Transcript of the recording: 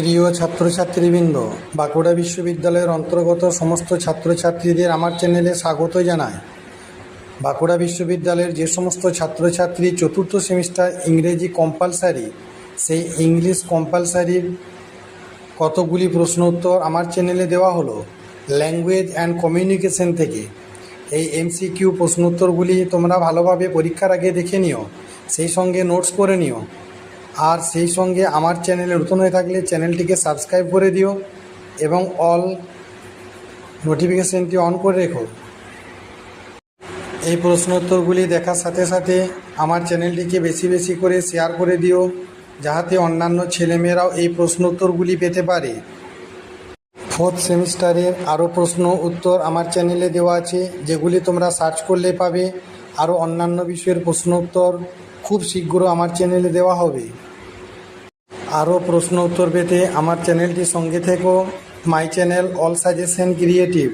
প্রিয় ছাত্রছাত্রীবৃন্দ, বাঁকুড়া বিশ্ববিদ্যালয়ের অন্তর্গত সমস্ত ছাত্রছাত্রীদের আমার চ্যানেলে স্বাগত জানাই। বাঁকুড়া বিশ্ববিদ্যালয়ের যে সমস্ত ছাত্রছাত্রী চতুর্থ সেমিস্টার ইংরেজি কম্পালসারি, সেই ইংলিশ কম্পালসারির কতগুলি প্রশ্ন উত্তর আমার চ্যানেলে দেওয়া হলো ল্যাঙ্গুয়েজ অ্যান্ড কমিউনিকেশন থেকে। এই এমসিকিউ প্রশ্ন উত্তরগুলি তোমরা ভালোভাবে পরীক্ষার আগে দেখে নিও, সেই সঙ্গে নোটস করে নিও। আর সেই সঙ্গে আমার চ্যানেলে নতুন হয়ে থাকলে চ্যানেলটিকে সাবস্ক্রাইব করে দিও এবং অল নোটিফিকেশানটি অন করে রেখো। এই প্রশ্নোত্তরগুলি দেখার সাথে সাথে আমার চ্যানেলটিকে বেশি বেশি করে শেয়ার করে দিও, যাতে অন্যান্য ছেলেমেয়েরাও এই প্রশ্নোত্তরগুলি পেতে পারে। ফোর্থ সেমিস্টারের আরও প্রশ্ন উত্তর আমার চ্যানেলে দেওয়া আছে, যেগুলি তোমরা সার্চ করলে পাবে। আরও অন্যান্য বিষয়ের প্রশ্ন উত্তর খুব শীঘ্র আমার চ্যানেলে দেওয়া হবে। আরও প্রশ্ন উত্তর পেতে আমার চ্যানেলটির সঙ্গে থেকো। My channel all suggestion creative.